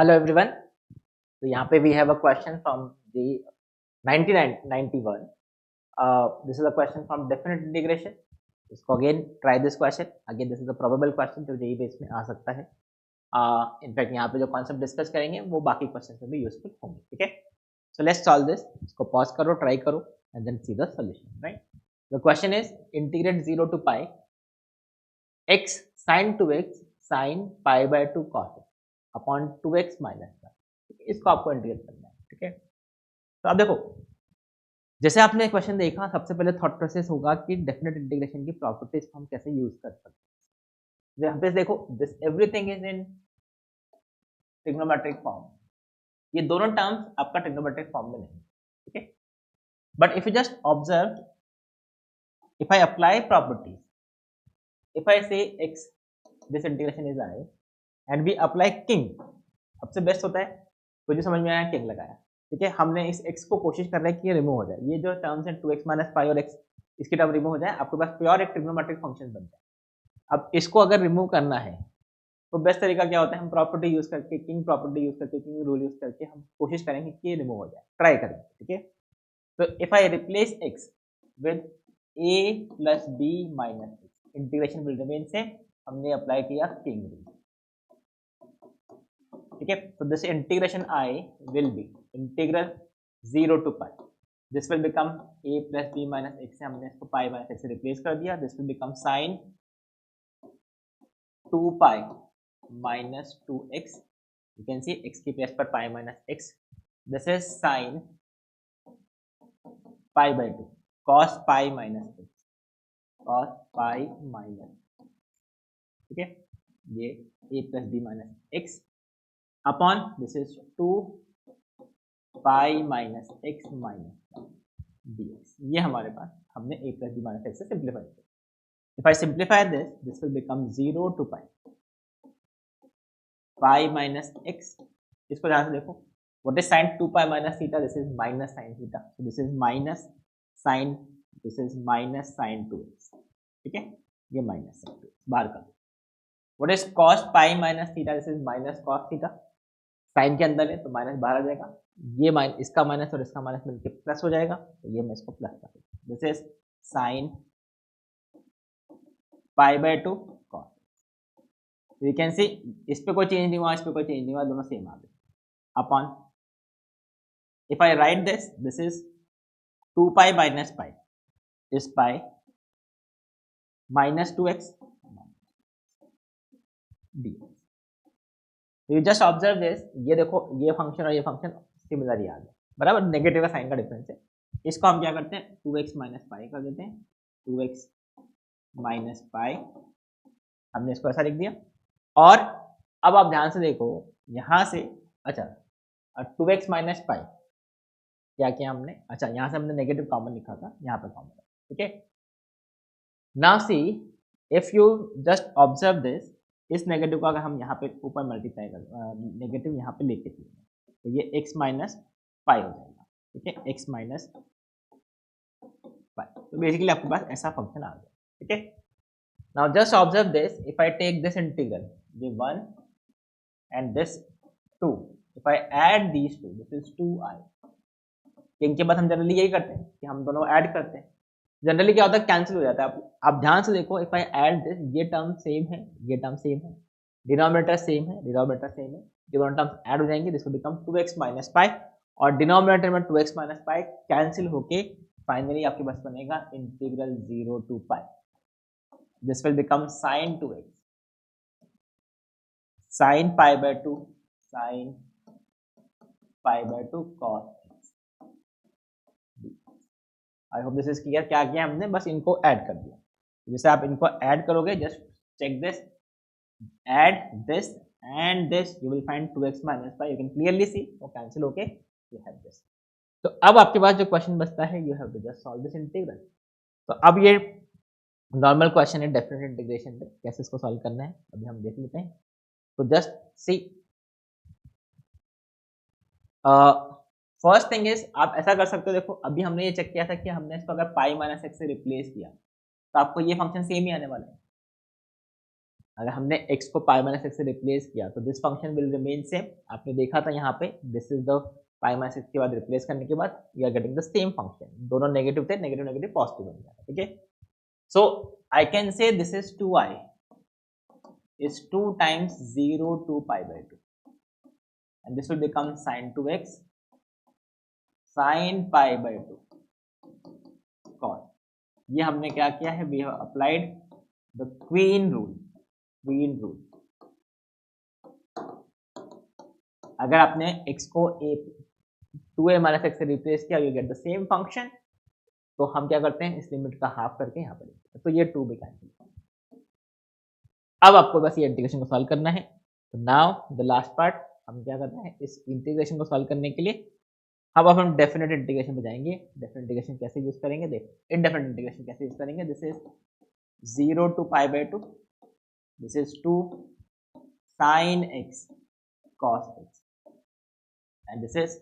Hello everyone. तो यहाँ पे we have a question from the 1991. This is a question from definite integration. इसको again try this question. Again this is a probable question जो JEE base में आ सकता है. In fact यहाँ पे जो कॉन्सेप्ट डिस्कस करेंगे वो बाकी क्वेश्चन में भी यूजफुल होंगे. ठीक है. So let's solve this. इसको पॉज करो, ट्राई करो and then see the solution. Right. The question is integrate 0 to pi x sin 2x sin pi by 2 cos x upon 2x minus one. इसको आपको integrate करना है. ठीक है. तो अब देखो, जैसे आपने क्वेश्चन देखा, सबसे पहले थॉट प्रोसेस होगा कि डेफिनेट इंटीग्रेशन की प्रॉपर्टीज को हम कैसे यूज कर सकते हैं. यहाँ पे देखो, this everything is in trigonometric form. ये दोनों टर्म्स आपका ट्रिग्नोमेट्रिक फॉर्म में नहीं. ठीक है. But if you just observe, if I apply properties, if I say x this integration is I and we apply king, सबसे बेस्ट होता है तो जो समझ में आया किंग लगाया. ठीक है. हमने इस x को कोशिश कर रहे हैं कि ये रिमूव हो जाए. ये जो टर्म्स हैं 2x माइनस पाई और x, इसकी टर्म रिमूव हो जाए, आपके पास प्योर एक ट्रिग्नोमेट्रिक फंक्शन बन जाए. अब इसको अगर रिमूव करना है तो बेस्ट तरीका क्या होता है, हम प्रॉपर्टी यूज करके, किंग प्रॉपर्टी यूज करके, किंग रूल यूज करके हम कोशिश करेंगे कि ये रिमूव हो जाए. ट्राई करेंगे. ठीक है. तो if I replace x with a plus b minus x, integration will remain same. हमने अप्लाई किया किंग रूल. ठीक है. तो this integration I will be integral 0 to pi. This will become a plus b minus x से हमने इसको pi minus x से replace कर दिया. This will become sine 2 pi minus 2x. You can see x की place पर pi minus x. This is sine pi by 2 cos pi minus x, cos pi minus. ठीक है. ये a plus b minus x upon this is 2 pi minus x minus dx. ये हमारे पास हमने a plus b minus x से simplify किया. If I simplify this will become 0 to pi pi minus x. इसको ध्यान से देखो, what is sine 2 pi minus theta, this is minus sine theta. So this is minus sine, this is minus sine 2x. ठीक है. ये minus sine 2x बाहर कर दो. What is cos pi minus theta, this is minus cos theta. Sine के अंदर है तो माइनस बाहर आ जाएगा. ये माइनस, इसका माइनस और इसका माइनस मिलकर प्लस हो जाएगा. तो ये मैं इसको प्लस कर दूंगा. This is sine pi by 2 cos. You can सी इस पे कोई चेंज नहीं हुआ, इस पे कोई चेंज नहीं हुआ, दोनों सेम आ गए. Upon if I right this is 2 pi minus pi is pi minus 2x dx. You just observe this. ये देखो, ये फंक्शन और ये फंक्शन सिमिलर ही आ गया. बराबर. नेगेटिव का साइन का डिफरेंस है. इसको हम क्या करते हैं, 2x माइनस पाई कर देते हैं. 2x माइनस पाई, हमने इसको ऐसा लिख दिया. और अब आप ध्यान से देखो, यहां से, अच्छा 2x माइनस पाई क्या किया हमने, अच्छा यहां से हमने नेगेटिव कॉमन लिखा था, यहाँ पे कॉमन. ठीक है. Now see, if you just observe this, इस नेगेटिव को अगर हम यहाँ पे ऊपर मल्टीप्लाई कर, नेगेटिव यहाँ पे लेके चलेंगे तो ये x माइनस पाई हो जाएगा. ठीक है. x minus pi. तो बेसिकली आपके पास ऐसा फंक्शन आ गया. ठीक है. Now just observe this. If I take this integral, ये 1 and this 2, if I add these two, this is 2i. इनके बाद हम जनरली यही करते हैं कि हम दोनों ऐड करते हैं. जनरली क्या होता है, कैंसिल हो जाता है. आप ध्यान से देखो, इफ आई ऐड दिस, ये टर्म सेम है, ये टर्म सेम है, डिनोमिनेटर सेम है, डिनोमिनेटर सेम है. ये दोनों टर्म्स ऐड हो जाएंगे. This will become 2x minus pi, और डिनोमिनेटर में 2x माइनस पाई कैंसिल होके फाइनली आपके पास बनेगा integral 0 to pi. This will become sine 2x sine pi by 2 sine pi by 2 cos. I hope this is clear. क्या किया हमने, बस इनको ऐड कर दिया. जैसे आप इनको ऐड करोगे, just check this, add this and this, you will find 2x minus pi. You can clearly see वो कैंसिल होके यू हैव दिस. तो अब आपके पास जो क्वेश्चन बचता है, you have to just solve this integral. तो अब ये नॉर्मल क्वेश्चन है डेफिनेट इंटीग्रेशन पे, कैसे इसको सॉल्व करना है अभी हम देख लेते हैं. तो just see, first thing is, आप ऐसा कर सकते हो. देखो, अभी हमने ये चेक किया था कि हमने इसको अगर पाई माइनस एक्स से रिप्लेस किया तो आपको ये फंक्शन सेम ही आने वाला है. अगर हमने x को पाई माइनस एक्स से रिप्लेस किया तो this function will remain same. आपने देखा था यहाँ पे this is the pi minus x के बाद रिप्लेस करने के बाद we are getting the same function. दोनों नेगेटिव थे, नेगेटिव नेगेटिव पॉजिटिव बन गया। ठीक है, so I can say this is 2i is 2 times 0 to pi by 2 and this will become sin 2x sin pi by 2 cos। ये हमने क्या किया है, we have applied the queen rule. Queen rule, अगर आपने x को 2a minus x से replace किया you get the same function. तो हम क्या करते हैं, इस लिमिट का हाफ करके यहाँ पर लिखते हैं, तो ये 2 भी कैंसिल। अब आपको बस ये इंटीग्रेशन को सॉल्व करना है। तो नाउ द लास्ट पार्ट, हम क्या करना है, इस इंटीग्रेशन को सॉल्व करने के लिए अब हम डेफिनेट इंटीग्रेशन पे जाएंगे। डेफिनेट इंटीग्रेशन कैसे यूज करेंगे, देखो इनडेफिनेट इंटीग्रेशन कैसे यूज करेंगे। This is 0 to pi by 2, this is 2 sin x cos x and this is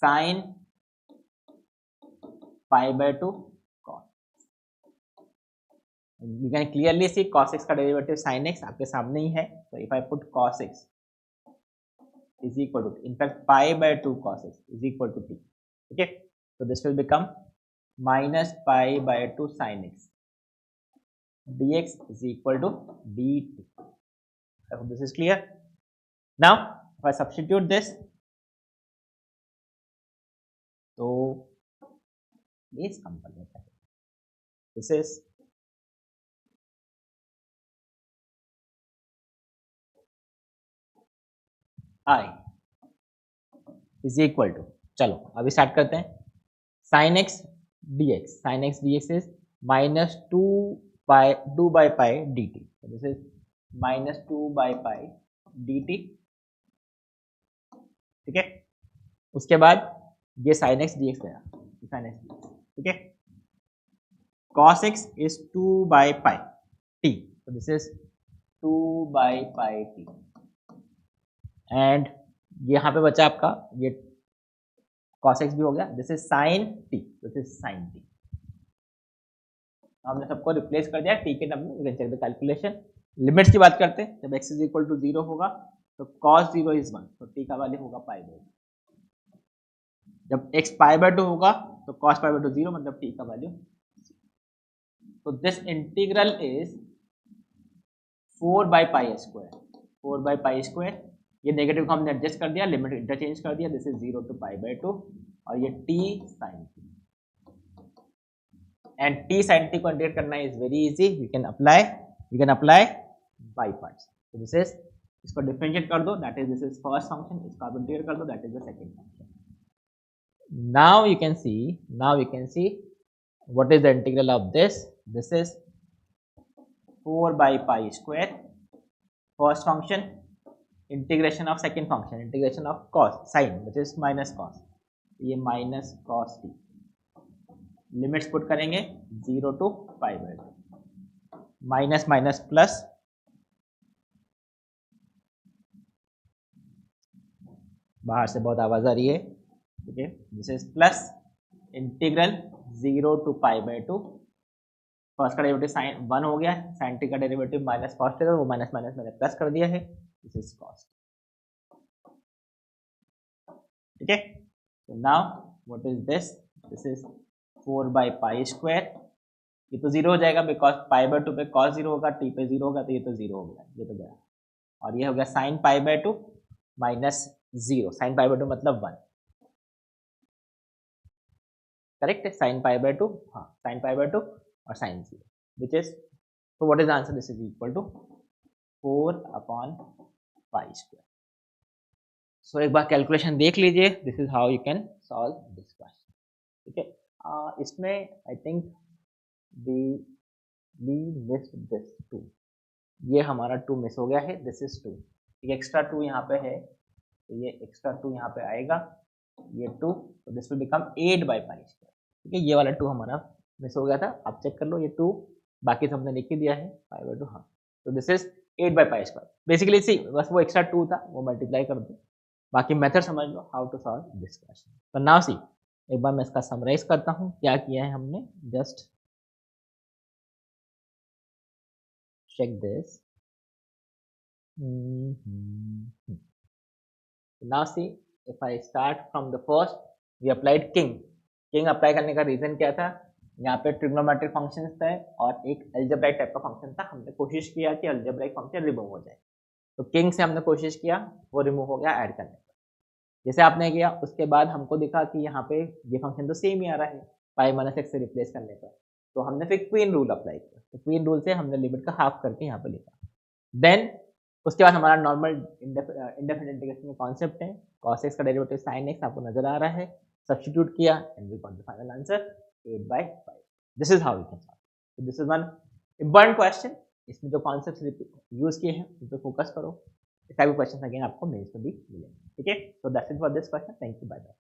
sin pi by 2 cos। You can clearly see cos x का derivative sin x आपके सामने ही है। So if I put cos x is equal to, in fact pi by 2 cos x is equal to t। Okay, so this will become minus pi by 2 sin x dx is equal to dt। I hope this is clear। Now if I substitute this, तो base कम कर देता है। This is I is equal to, चलो अभी start करते हैं, sin x dx, sin x dx is minus 2 by pi dt। So this is minus 2 by pi dt। ठीक है, उसके बाद ये sin x dx गया, sin x dx। ठीक है, cos x is 2 by pi t। So this is 2 by pi t and यहाँ पे बचा आपका ये cos x भी हो गया। This is sin t, this is sin t। हमने सबको रिप्लेस कर दिया t के टर्म में। You can check the calculation. Limits की बात करते हैं, जब x इज इक्वल टू 0 होगा तो cos 0 इज 1, तो t का वैल्यू होगा पाई बाई 2। जब x पाई बाई 2 होगा तो cos पाई बाई 2 0, मतलब t का वैल्यू। तो this integral is 4 by pi square, 4 by pi square. ये नेगेटिव को हमने एडजस्ट कर दिया, लिमिट इंटरचेंज कर दिया। This is 0 to pi by 2 और ये t sin t, and t sin t को इंटीग्रेट करना is very easy. You can apply by parts. तो दिस इज, इसको डिफरेंशिएट कर दो, that is this is first function, इसका इंटीग्रेट कर दो, that is the second function. Now you can see what is the integral of this. This is 4 by pi square first function, integration of second function, integration of cos sine which is minus cos, ये minus cos t. Limits put करेंगे 0 to pi by 2, minus minus plus, बाहर से बहुत आवाज आ रही है। ठीक है, this is plus integral 0 to pi by 2। First का डेरिवेटिव साइन 1 हो गया, साइन टी का डेरिवेटिव माइनस कॉस टी था, वो माइनस माइनस मैंने प्लस कर दिया है। This is cos. ठीक है, so now what is this, this is 4 by pi square। ये तो 0 हो जाएगा बिकॉज पाई बाई 2 पे cos 0 होगा, t पे 0 होगा, तो ये तो 0 हो गया, ये तो गया। और ये हो गया sign pi by 2 minus 0, sign pi by 2 मतलब 1, करेक्ट है। साइन पाई बाई 2, हाँ साइन पाई बाई 2 और साइन 0 विच इज, तो what is answer, this is equal to 4 upon pi square. So एक बार कैलकुलेशन देख लीजिए, this is how you can solve this question. ठीक है, इसमें I think we missed this 2, ये हमारा 2 मिस हो गया है। दिस इज 2, एक एक्स्ट्रा 2 यहाँ पे है, तो ये एक्स्ट्रा 2 यहाँ पे आएगा, ये 2, तो this will become 8 by pi square. ठीक है, ये वाला 2 हमारा मिस हो गया था, आप चेक कर लो, ये 2 बाकी सब हमने लिख ही दिया है, पाई बाई 2, हाँ। तो this is 8 by pi square. Basically see बस वो एक्स्ट्रा 2 था, वो मल्टीप्लाई कर दो, बाकी मेथड समझ लो how to solve this question. तो नाउ सी, एक बार मैं इसका समराइज करता हूँ क्या किया है हमने। Just check this, now see if I start from the first, we applied king. King apply करने का रीजन क्या था, यहाँ पे ट्रिग्नोमेट्रिक फंक्शंस थे और एक अलजेब्राइक टाइप का फंक्शन था, हमने कोशिश किया कि अलजेब्राइक फंक्शन रिमूव हो जाए, तो किंग से हमने कोशिश किया, वो रिमूव हो गया ऐड करने का। जैसे आपने किया उसके बाद हमको दिखा कि यहाँ पे ये फंक्शन तो सेम ही आ रहा है पाई माइनस एक्स से रिप्लेस करने पर, तो हमने फिर क्वीन रूल अप्लाई किया, तो क्वीन रूल से हमने लिमिट का हाफ करके यहाँ पे लिखा। देन उसके बाद हमारा नॉर्मल इंडेफिनिट इंटीग्रेशन का कॉन्सेप्ट है, cos x का डेरिवेटिव sin x आपको नजर आ रहा है, सब्स्टिट्यूट किया and we got the final answer 8/5। This is how you can solve. This is one important question, इसमें जो कॉन्सेप्ट यूज किए हैं उन पर फोकस करो। इस टाइप के क्वेश्चन अगेन आपको मेन्स में भी मिलेंगे। ठीक है, so that's it for this question. Thank you, bye bye.